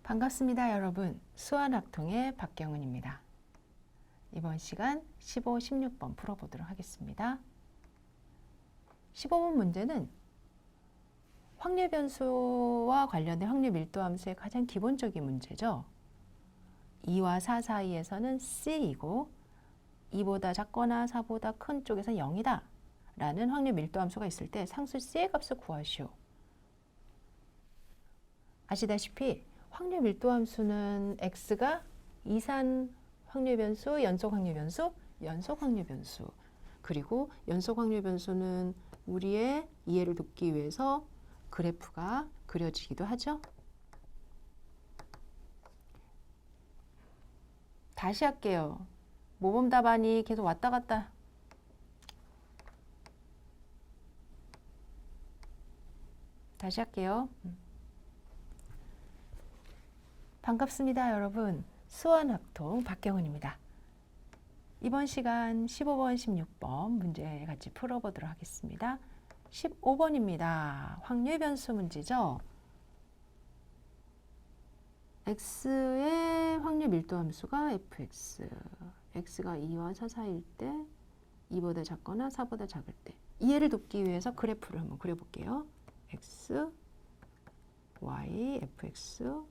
반갑습니다, 여러분. 수완학통의 박경은입니다. 이번 시간 15, 16번 풀어보도록 하겠습니다. 15번 문제는 확률 변수와 관련된 확률 밀도함수의 가장 기본적인 문제죠. 2와 4 사이에서는 C이고 2보다 작거나 4보다 큰 쪽에서 0이다 라는 확률 밀도함수가 있을 때 상수 C의 값을 구하시오. 아시다시피 확률 밀도함수는 X가 이산 확률 변수, 연속 확률 변수, 연속 확률 변수. 그리고 연속 확률 변수는 우리의 이해를 돕기 위해서 그래프가 그려지기도 하죠. 다시 할게요. 모범 답안이 계속 왔다 갔다. 다시 할게요. 반갑습니다, 여러분. 수완학통 박경은입니다. 이번 시간 15번, 16번 문제 같이 풀어보도록 하겠습니다. 15번입니다. 확률 변수 문제죠. X의 확률 밀도 함수가 fx. X가 2와 4 사이일 때 2보다 작거나 4보다 작을 때. 이해를 돕기 위해서 그래프를 한번 그려볼게요. X, Y, fx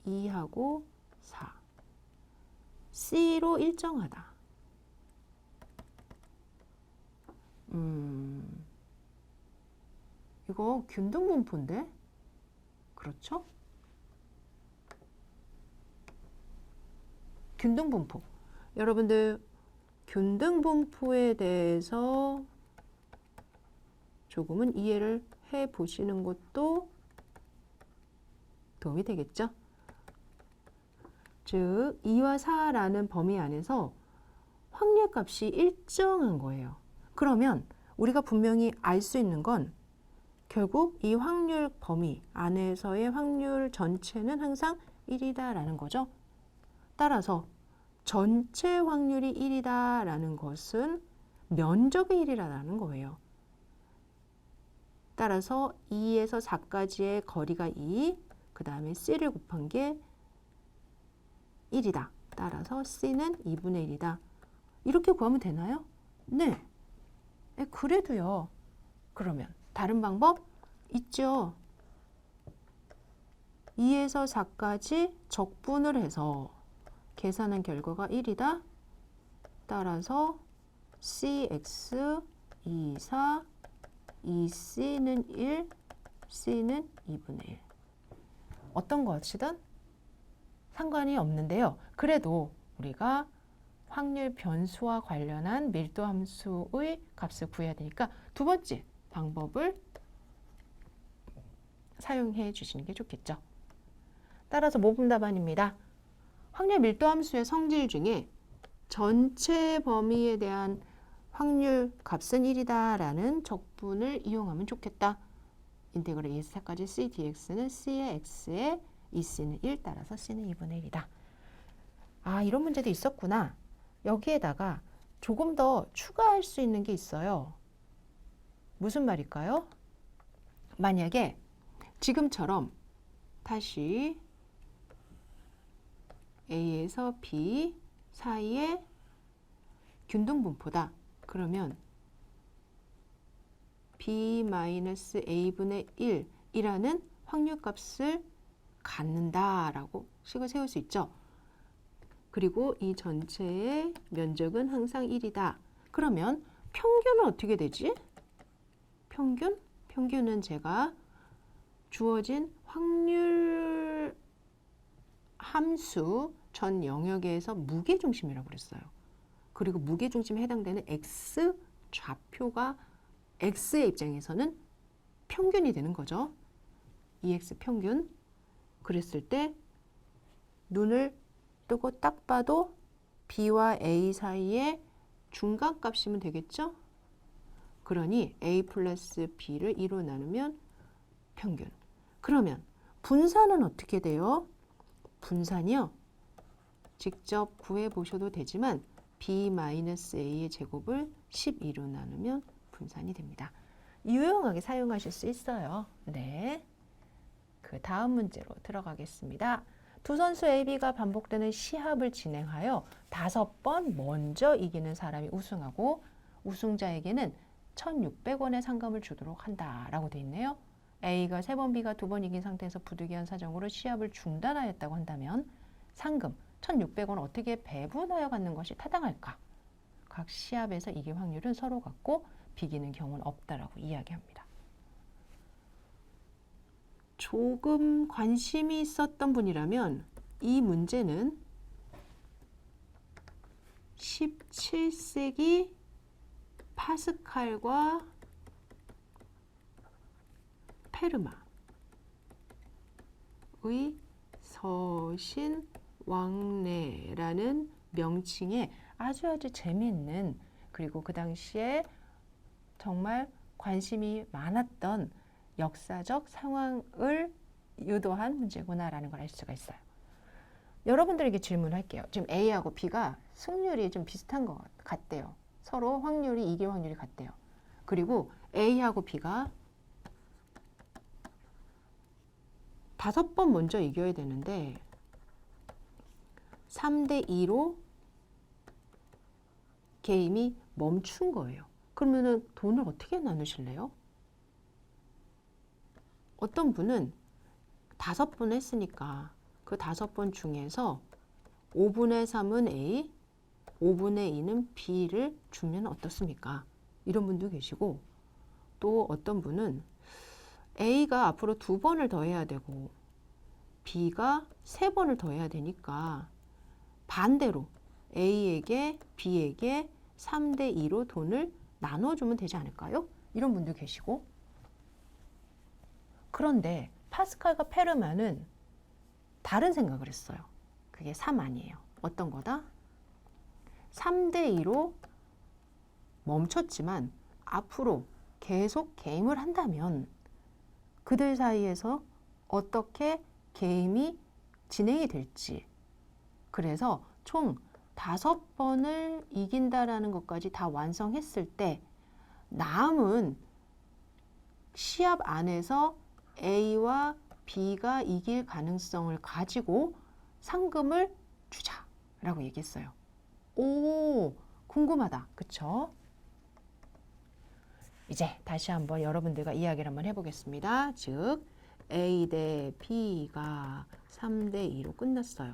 2하고 4. C로 일정하다. 이거 균등분포인데? 그렇죠? 균등분포. 여러분들 균등분포에 대해서 조금은 이해를 해 보시는 것도 도움이 되겠죠? 즉 2와 4라는 범위 안에서 확률값이 일정한 거예요. 그러면 우리가 분명히 알 수 있는 건 결국 이 확률 범위 안에서의 확률 전체는 항상 1이다라는 거죠. 따라서 전체 확률이 1이다라는 것은 면적의 1이라는 거예요. 따라서 2에서 4까지의 거리가 2, 그 다음에 C를 곱한 게 1이다. 따라서 C는 2분의 1이다. 이렇게 구하면 되나요? 네. 그래도요. 그러면 다른 방법 있죠. 2에서 4까지 적분을 해서 계산한 결과가 1이다. 따라서 CX 2, 4, 2C는 1, C는 2분의 1. 어떤 것이든 상관이 없는데요. 그래도 우리가 확률 변수와 관련한 밀도 함수의 값을 구해야 되니까 두 번째 방법을 사용해 주시는 게 좋겠죠. 따라서 모범 답안입니다. 확률 밀도 함수의 성질 중에 전체 범위에 대한 확률 값은 1이다 라는 적분을 이용하면 좋겠다. 인테그랄 2에서 4까지 C dx는 C의 X에 2C는 1 따라서 C는 2분의 1이다. 아, 이런 문제도 있었구나. 여기에다가 조금 더 추가할 수 있는 게 있어요. 무슨 말일까요? 만약에 지금처럼 다시 A에서 B 사이에 균등분포다. 그러면 B-A분의 1이라는 확률값을 갖는다라고 식을 세울 수 있죠. 그리고 이 전체의 면적은 항상 1이다. 그러면 평균은 어떻게 되지? 평균은 제가 주어진 확률 함수 전 영역에서 무게중심이라고 그랬어요. 그리고 무게중심에 해당되는 X 좌표가 X의 입장에서는 평균이 되는 거죠. EX 평균. 그랬을 때 눈을 뜨고 딱 봐도 B와 A 사이의 중간값이면 되겠죠? 그러니 A 플러스 B를 2로 나누면 평균. 그러면 분산은 어떻게 돼요? 분산이요. 직접 구해보셔도 되지만 B-A의 제곱을 12로 나누면 분산이 됩니다. 유용하게 사용하실 수 있어요. 네. 그 다음 문제로 들어가겠습니다. 두 선수 AB가 반복되는 시합을 진행하여 5번 먼저 이기는 사람이 우승하고 우승자에게는 1,600원의 상금을 주도록 한다라고 돼 있네요. A가 3번, B가 2번 이긴 상태에서 부득이한 사정으로 시합을 중단하였다고 한다면 상금 1,600원 어떻게 배분하여 갖는 것이 타당할까? 각 시합에서 이길 확률은 서로 같고 비기는 경우는 없다라고 이야기합니다. 조금 관심이 있었던 분이라면 이 문제는 17세기 파스칼과 페르마의 서신왕래라는 명칭에 아주 재미있는, 그리고 그 당시에 정말 관심이 많았던 역사적 상황을 유도한 문제구나라는 걸 알 수가 있어요. 여러분들에게 질문할게요. 지금 A하고 B가 승률이 좀 비슷한 것 같대요. 서로 확률이 이길 확률이 같대요. 그리고 A하고 B가 5번 먼저 이겨야 되는데 3대2로 게임이 멈춘 거예요. 그러면은 돈을 어떻게 나누실래요? 어떤 분은 5번 했으니까 그 5번 중에서 5분의 3은 A, 5분의 2는 B를 주면 어떻습니까? 이런 분도 계시고, 또 어떤 분은 A가 앞으로 2번을 더 해야 되고 B가 3번을 더 해야 되니까 반대로 A에게 B에게 3대2로 돈을 나눠주면 되지 않을까요? 이런 분도 계시고, 그런데 파스칼과 페르마는 다른 생각을 했어요. 그게 3 아니에요. 어떤 거다? 3대2로 멈췄지만 앞으로 계속 게임을 한다면 그들 사이에서 어떻게 게임이 진행이 될지, 그래서 총 5번을 이긴다라는 것까지 다 완성했을 때 남은 시합 안에서 A와 B가 이길 가능성을 가지고 상금을 주자라고 얘기했어요. 오, 궁금하다. 그쵸? 이제 다시 한번 여러분들과 이야기를 한번 해보겠습니다. 즉 A 대 B가 3대2로 끝났어요.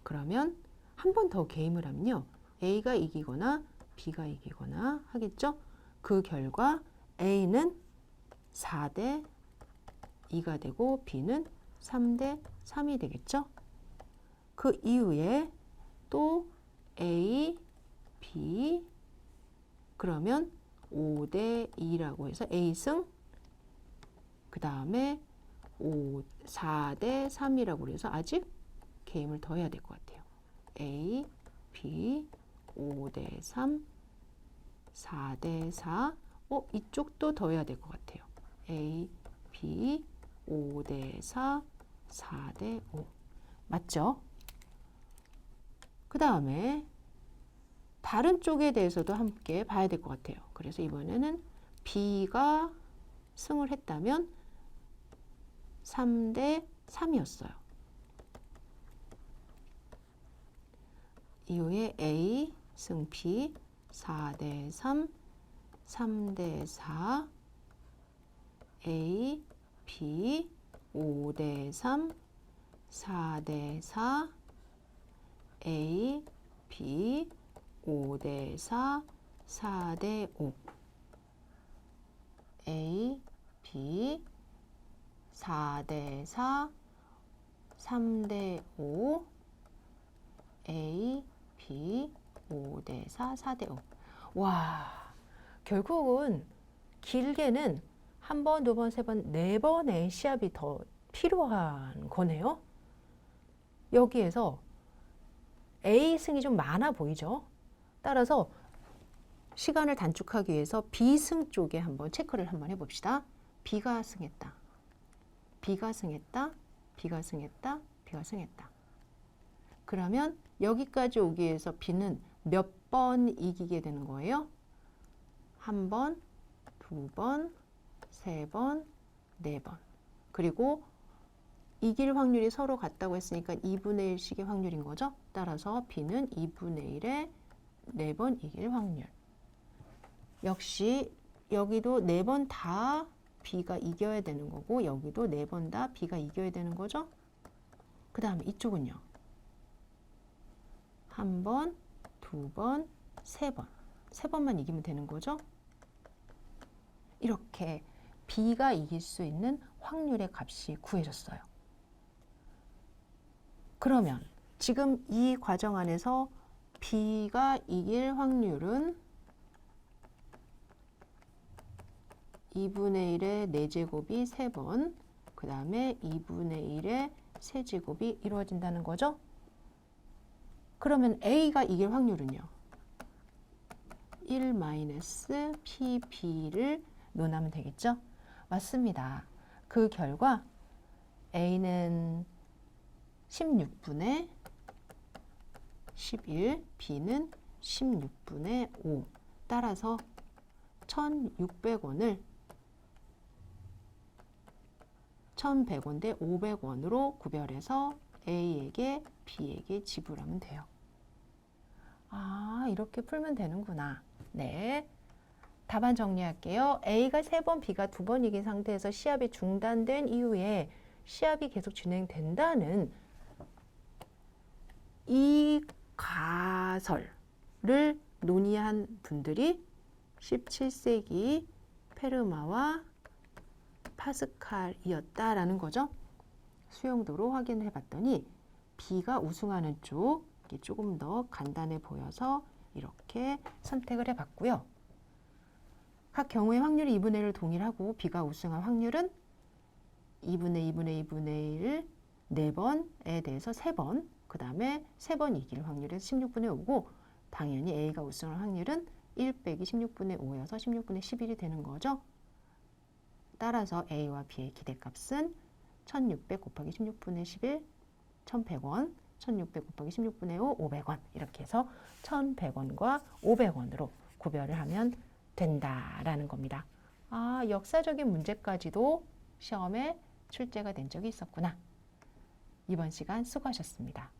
그러면 한 번 더 게임을 하면요, A가 이기거나 B가 이기거나 하겠죠? 그 결과 A는 4대2가 되고 B는 3대3이 되겠죠? 그 이후에 또 A, B, 그러면 5대2라고 해서 A승, 그 다음에 4대3이라고 해서 아직 게임을 더 해야 될 것 같아요. A, B, 5대3, 4대4, 이쪽도 더 해야 될 것 같아요. A, B, 5대4, 4대5. 맞죠? 그 다음에 다른 쪽에 대해서도 함께 봐야 될 것 같아요. 그래서 이번에는 B가 승을 했다면 3대3이었어요. 이후에 A 승 B 4대3, 3대4, A, B 5대3, 4대4, A, B 5대4, 4대5, A, B 4대4, 3대5, A, B 5대4, 4대5. 와, 결국은 길게는 한 번, 두 번, 세 번, 4번의 시합이 더 필요한 거네요. 여기에서 A 승이 좀 많아 보이죠? 따라서 시간을 단축하기 위해서 B 승 쪽에 한번 체크를 한번 해봅시다. B가 승했다. B가 승했다. B가 승했다. B가 승했다. 그러면 여기까지 오기 위해서 B는 몇 번 이기게 되는 거예요? 1번, 2번, 3번, 4번. 그리고 이길 확률이 서로 같다고 했으니까 2분의 1씩의 확률인 거죠. 따라서 B는 2분의 1의 4번 이길 확률. 역시 여기도 4번 다 B가 이겨야 되는 거고 여기도 4번 다 B가 이겨야 되는 거죠. 그 다음에 이쪽은요. 1번, 2번, 3번. 3번만 이기면 되는 거죠. 이렇게 B가 이길 수 있는 확률의 값이 구해졌어요. 그러면 지금 이 과정 안에서 B가 이길 확률은 2분의 1의 4제곱이 3번, 그 다음에 2분의 1의 세제곱이 이루어진다는 거죠. 그러면 A가 이길 확률은요. 1-PB를 논하면 되겠죠. 맞습니다. 그 결과 A는 16분의 11, B는 16분의 5. 따라서 1,600원을 1,100원 대 500원으로 구별해서 A에게 B에게 지불하면 돼요. 아, 이렇게 풀면 되는구나. 네. 답안 정리할게요. A가 3번, B가 2번 이긴 상태에서 시합이 중단된 이후에 시합이 계속 진행된다는 이 가설을 논의한 분들이 17세기 페르마와 파스칼이었다라는 거죠. 수용도로 확인해 봤더니 B가 우승하는 쪽이 조금 더 간단해 보여서 이렇게 선택을 해봤고요. 각 경우의 확률이 2분의 1을 동일하고 B가 우승할 확률은 2분의 2분의 2분의 1 4번에 대해서 3번, 그 다음에 3번 이길 확률은 16분의 5고 당연히 A가 우승할 확률은 1 빼기 16분의 5여서 16분의 11이 되는 거죠. 따라서 A와 B의 기대값은 1600 곱하기 16분의 11, 1100원, 1600 곱하기 16분의 5, 500원 이렇게 해서 1100원과 500원으로 구별을 하면 된다라는 겁니다. 아, 역사적인 문제까지도 시험에 출제가 된 적이 있었구나. 이번 시간 수고하셨습니다.